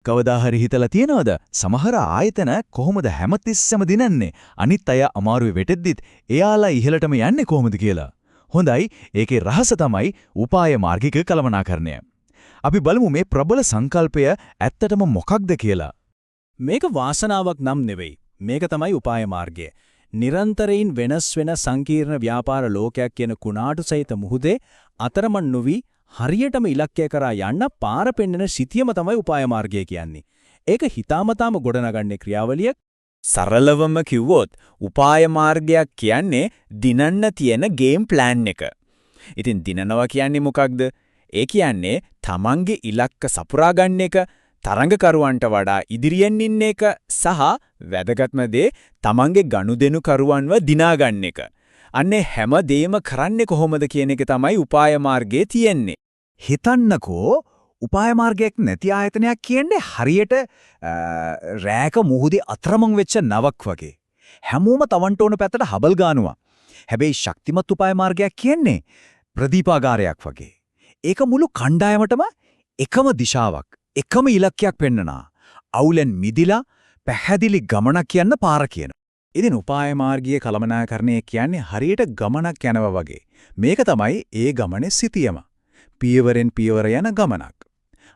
කවදා හරි හිතලා තියනවද සමහර ආයතන කොහොමද හැමතිස්සෙම දිනන්නේ අනිත් අය අමාරුවේ වෙටෙද්දිත් එයාලා ඉහළටම යන්නේ කොහොමද කියලා. හොඳයි ඒකේ රහස තමයි උපාය මාර්ගික කළමනාකරණය. අපි බලමු මේ ප්‍රබල සංකල්පය ඇත්තටම මොකක්ද කියලා. මේක වාසනාවක් නම් නෙවෙයි. මේක තමයි උපාය මාර්ගය. නිරන්තරයෙන් වෙනස් වෙන සංකීර්ණ ව්‍යාපාර ලෝකයක් කියන කුණාටු සහිත මුහුදේ අතරමං නොවි හරියටම ඉලක්කය කරා යන්න පාර පෙන්වන සිතියම තමයි උපාය මාර්ගය කියන්නේ. ඒක හිතාමතාම ගොඩනගන්නේ ක්‍රියාවලියක්. සරලවම කිව්වොත් උපාය මාර්ගයක් කියන්නේ දිනන්න තියෙන ගේම් ප්ලෑන් එක. ඉතින් දිනනවා කියන්නේ මොකක්ද? ඒ කියන්නේ තමන්ගේ ඉලක්ක සපුරා ගන්න එක, තරඟකරුවන්ට වඩා ඉදිරියෙන් ඉන්න එක සහ වැදගත්ම දේ තමන්ගේ ගනුදෙනු කරුවන්ව දිනා ගන්න එක. අන්නේ හැම දෙයක්ම කරන්නේ කොහොමද කියන එක තමයි උපාය මාර්ගයේ තියෙන්නේ. හිතන්නකෝ උපාය මාර්ගයක් නැති ආයතනයක් කියන්නේ හරියට රෑක මුහුදේ අතරමං වෙච්ච නවක් වගේ. හැමෝම තවන්ට ඕන පැත්තට හබල් ගන්නවා. හැබැයි ශක්තිමත් උපාය මාර්ගයක් කියන්නේ ප්‍රදීපාගාරයක් වගේ. ඒක මුළු කණ්ඩායමටම එකම දිශාවක්, එකම ඉලක්කයක් පෙන්නනවා. අවුලෙන් මිදිලා පැහැදිලි ගමනක් කියන්න පාර කියන. ඉතින් උපාය මාර්ගයේ කළමනාකරණය කියන්නේ හරියට ගමනක් යනවා වගේ. මේක තමයි ඒ ගමනේ සිතියම. පියවරෙන් පියවර යන ගමනක්.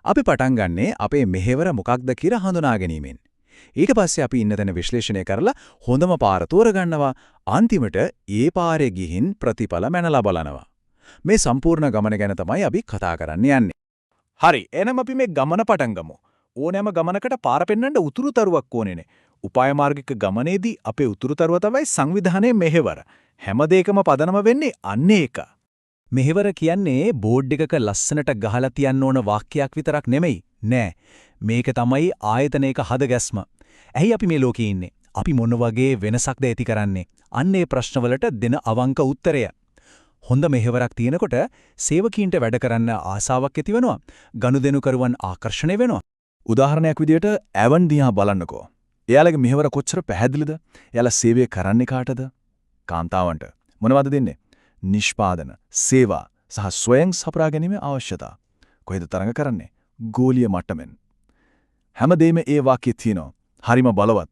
අපි පටන් ගන්නේ අපේ මෙහෙවර මොකක්ද කියලා හඳුනා ගැනීමෙන්. ඊට පස්සේ අපි ඉන්න තැන විශ්ලේෂණය කරලා හොඳම පාර තෝරගන්නවා. අන්තිමට ඒ පාරේ ගිහින් ප්‍රතිඵල මැනලා බලනවා. මේ සම්පූර්ණ ගමන ගැන තමයි අපි කතා කරන්න යන්නේ. හරි, එහෙනම් අපි මේ ගමන පටන් ගමු. ඕනෑම ගමනකට පාර පෙන්වන්න උතුරුතරුවක් ඕනේනේ. උපාය මාර්ගික ගමනේදී අපේ උතුරුතරුව තමයි සංවිධානයේ මෙහෙවර. හැම දෙයකම පදනම වෙන්නේ අන්නේ එක. මෙහෙවර කියන්නේ බෝඩ් එකක ලස්සනට ගහලා තියන්න ඕන වාක්‍යයක් විතරක් නෙමෙයි. නෑ. මේක තමයි ආයතනයක හදගැස්ම. ඇයි අපි මේ ලෝකේ ඉන්නේ? අපි මොන වගේ වෙනසක්ද ඇති කරන්නේ? අන්නේ ප්‍රශ්නවලට දෙන අවංක උත්තරය. හොඳ මෙහෙවරක් තියෙනකොට සේවකීන්ට වැඩ කරන්න ආසාවක් ඇති වෙනවා. ගනුදෙනු කරුවන් ආකර්ෂණය වෙනවා. උදාහරණයක් විදියට ඇවන් දිහා බලන්නකෝ. එයාලගේ මෙහෙවර කොච්චර පැහැදිලිද? එයාලා සේවය කරන්නේ කාටද? කාන්තාවන්ට. මොනවද දෙන්නේ? නිෂ්පාදන, සේවා සහ ස්වයං සපුරා ගැනීමේ අවශ්‍යතා. කොහෙද තරඟ කරන්නේ? ගෝලීය මට්ටමින්. හැමදේම ඒ වාක්‍යයේ තියෙනවා. හරිම බලවත්.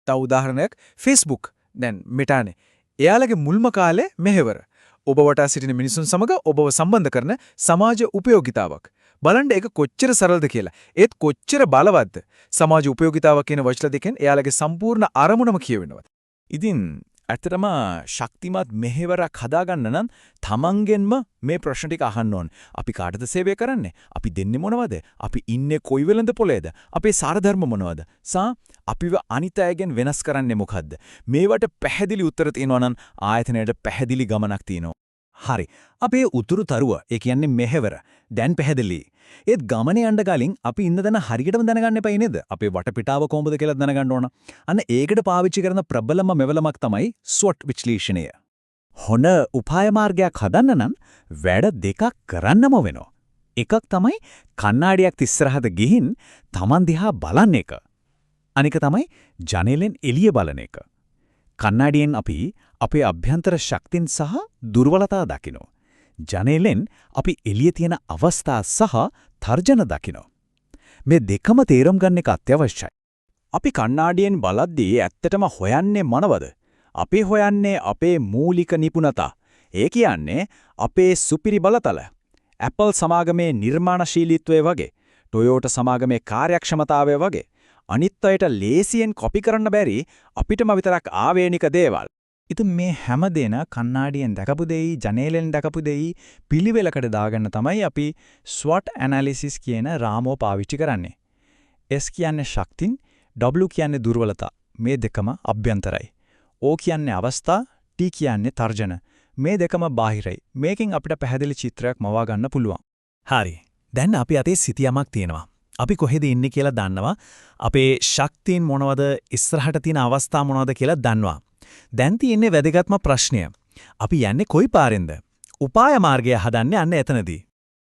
තව උදාහරණයක් Facebook. දැන් මෙටානේ. එයාලගේ මුල්ම කාලේ මෙහෙවර. ඔබ වටා සිටින මිනිසුන් සමග ඔබව සම්බන්ධ කරන සමාජ උපයෝගිතාවක්. බලන්න ඒක කොච්චර සරලද කියලා. ඒත් කොච්චර බලවත්ද? සමාජ උපයෝගිතාවක් කියන වචන දෙකෙන් එයාලගේ සම්පූර්ණ අරමුණම කියවෙනවා. ඉතින් ඇත්තටම ශක්තිමත් මෙහෙවරක් හදාගන්න නම් තමන්ගෙන්ම මේ ප්‍රශ්න ටික අහන්න ඕන. අපි කාටද සේවය කරන්නේ? අපි දෙන්නේ මොනවද? අපි ඉන්නේ කොයි වෙලඳ පොලේද? අපේ සාරධර්ම මොනවද? අපිව අනිත් අයගෙන් වෙනස් කරන්නේ මොකද්ද? මේවට පැහැදිලි උත්තර තියෙනවා නම් ආයතනයට පැහැදිලි ගමනක් තියෙනවා. හරි. අපේ උතුරුතරුව, ඒ කියන්නේ මෙහෙවර, දැන් පැහැදිලි. ඒත් ගමනේ යන්න ගලින් අපි ඉන්න දන හරියටම දැනගන්න එපයි නේද? අපේ වටපිටාව කොහොමද කියලා දැනගන්න ඕන. අන්න ඒකට පාවිච්චි කරන ප්‍රබලම මෙවලමක් තමයි SWOT විශ්ලේෂණය. හොන උපාය මාර්ගයක් හදන්න නම් වැඩ දෙකක් කරන්නම වෙනවා. එකක් තමයි කණ්ණාඩියක් ඉස්සරහට ගිහින් Taman දිහා බලන එක. අනික තමයි ජනේලෙන් එළිය බලන එක. කණ්ණාඩියෙන් අපි අපේ අභ්‍යන්තර ශක්තින් සහ දුර්වලතා දකිනවා. ජනේලෙන් අපි එළියේ තියෙන අවස්ථා සහ තර්ජන දකිනවා. මේ දෙකම තේරුම් ගන්න එක අත්‍යවශ්‍යයි. අපි කණ්ණාඩියෙන් බලද්දී ඇත්තටම හොයන්නේ මොනවද? අපි හොයන්නේ අපේ මූලික නිපුණතා. ඒ කියන්නේ අපේ සුපිරි බලතල. Apple සමාගමේ නිර්මාණශීලීත්වය වගේ, Toyota සමාගමේ කාර්යක්ෂමතාවය වගේ අනිත් අයට ලේසියෙන් කොපි කරන්න බැරි අපිටම විතරක් ආවේනික දේවල්. ඉතින් මේ හැම දෙන කණ්ණාඩියෙන් දැකපු දෙයි, ජනේලෙන් දැකපු දෙයි පිළිවෙලකට දාගන්න තමයි අපි SWOT analysis කියන රාමෝ පාවිච්චි කරන්නේ. S කියන්නේ ශක්තින්, W කියන්නේ දුර්වලතා. මේ දෙකම අභ්‍යන්තරයි. O කියන්නේ අවස්ථා, T කියන්නේ තර්ජන. මේ දෙකම බාහිරයි. මේකෙන් අපිට පැහැදිලි චිත්‍රයක් මවා ගන්න පුළුවන්. හරි. දැන් අපි අතේ සිතියමක් තියෙනවා. අපි කොහෙද ඉන්නේ කියලා දන්නවා. අපේ ශක්තියින් මොනවද, ඉස්සරහට තියෙන අවස්ථා මොනවද කියලා දන්නවා. දැන් තියෙන්නේ වැදගත්ම ප්‍රශ්නය. අපි යන්නේ කොයි පාරෙන්ද? උපාය මාර්ගය හදන්නේ අන්න එතනදී.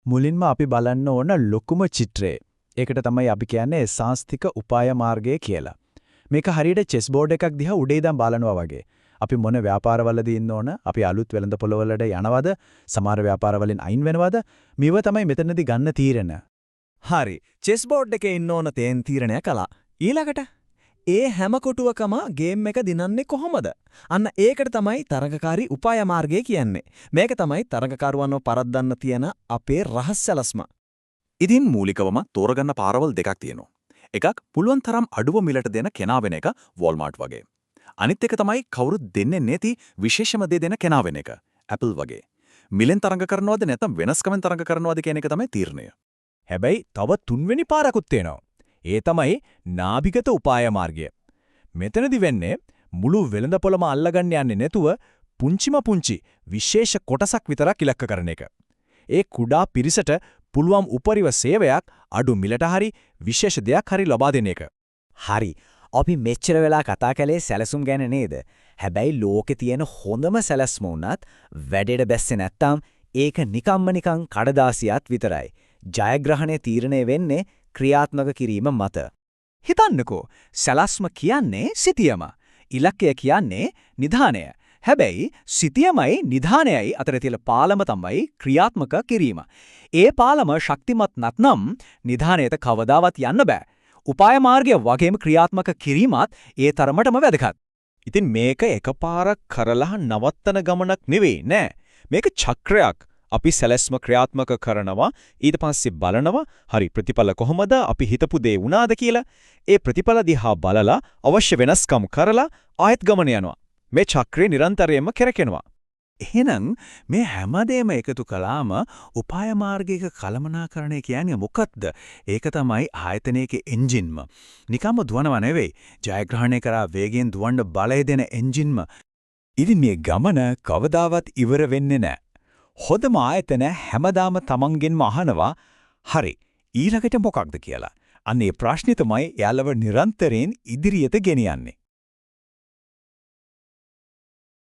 මුලින්ම අපි බලන්න ඕන ලොකුම චිත්‍රය. ඒකට තමයි අපි කියන්නේ සාස්තික උපාය මාර්ගය කියලා. මේක හරියට චෙස් බෝඩ් එකක් දිහා උඩේ ඉඳන් බලනවා වගේ. අපි මොන ව්‍යාපාරවලදී ඉන්න ඕන? අපි අලුත් වෙළඳ පොළවලට යනවද? සමහර ව්‍යාපාරවලින් අයින් වෙනවද? මේව තමයි මෙතනදී ගන්න තීරණ. හරි. චෙස් බෝඩ් එකේ ඉන්න ඕන තේන් තීරණය කළා. ඊළඟට ඒ හැම කොටුවකම ගේම් එක දිනන්නේ කොහොමද? අන්න ඒකට තමයි තරඟකාරී උපාය මාර්ගය කියන්නේ. මේක තමයි තරඟකරුවන්ව පරද්දන්න තියෙන අපේ රහස් සැලස්ම. ඉතින් මූලිකවම තෝරගන්න පාරවල් දෙකක් තියෙනවා. එකක් පුළුවන් තරම් අඩුව මිලට දෙන කෙනා වෙන එක Walmart වගේ. අනිත් එක තමයි කවුරුත් දෙන්නේ නැති විශේෂම දේ දෙන කෙනා වෙන එක Apple වගේ. මිලෙන් තරඟ කරනවද නැත්නම් වෙනස්කමෙන් තරඟ කරනවද කියන එක තමයි තීරණය. හැබැයි තව තුන්වෙනි පාරකුත් තියෙනවා. ඒ තමයි නාභිගත උපාය මාර්ගය. මෙතනදි වෙන්නේ මුළු වෙළඳපොළම අල්ලගන්න යන්නේ නැතුව පුංචි විශේෂ කොටසක් විතරක් ඉලක්ක කරන එක. ඒ කුඩා පිරිසට පුළුවන් උපරිම සේවයක් අඩු මිලට හරි විශේෂ දෙයක් හරි ලබා දෙන එක. හරි. අපි මෙච්චර වෙලා කතා කළේ සැලසුම් ගැන නේද? හැබැයි ලෝකේ තියෙන හොඳම සැලැස්ම උනත් වැඩේට බැස්සේ නැත්තම් ඒක නිකන් කඩදාසියක් විතරයි. ජයග්‍රහණය තීරණය වෙන්නේ ක්‍රියාත්මක කිරීම මත. හිතන්නකෝ සැලැස්ම කියන්නේ සිතියම. ඉලක්කය කියන්නේ නිධානය. හැබැයි සිතියමයි නිධානයයි අතර තියෙන පාලම තමයි ක්‍රියාත්මක කිරීම. ඒ පාලම ශක්තිමත් නැත්නම් නිධානයට කවදාවත් යන්න බෑ. උපාය මාර්ගය වගේම ක්‍රියාත්මක කිරීමත් ඒ තරමටම වැදගත්. ඉතින් මේක එකපාරක් කරලා නවත්තන ගමනක් නෙවෙයි නෑ. මේක චක්‍රයක්. අපි සැලැස්ම ක්‍රියාත්මක කරනවා ඊට පස්සේ බලනවා හරි ප්‍රතිඵල කොහොමද අපි හිතපු දේ වුණාද කියලා. ඒ ප්‍රතිඵල දිහා බලලා අවශ්‍ය වෙනස්කම් කරලා ආයෙත් ගමන යනවා. මේ චක්‍රය නිරන්තරයෙන්ම කරකිනවා. එහෙනම් මේ හැමදේම එකතු කළාම උපාය මාර්ගයක කළමනාකරණය කියන්නේ මොකක්ද? ඒක තමයි ආයතනයක එන්ජින්ම. නිකම්ම දුවනව නෙවෙයි. ජයග්‍රහණය කරා වේගයෙන් දුවන්න බලය දෙන එන්ජින්ම. ඉතින් මේ ගමන කවදාවත් ඉවර වෙන්නේ නැහැ. හොඳම ආයතන හැමදාම තමන්ගෙන්ම අහනවා හරි ඊළඟට මොකක්ද කියලා. අන්න ඒ ප්‍රශ්නේ තමයි එයාලව නිරන්තරයෙන් ඉදිරියට ගෙනියන්නේ.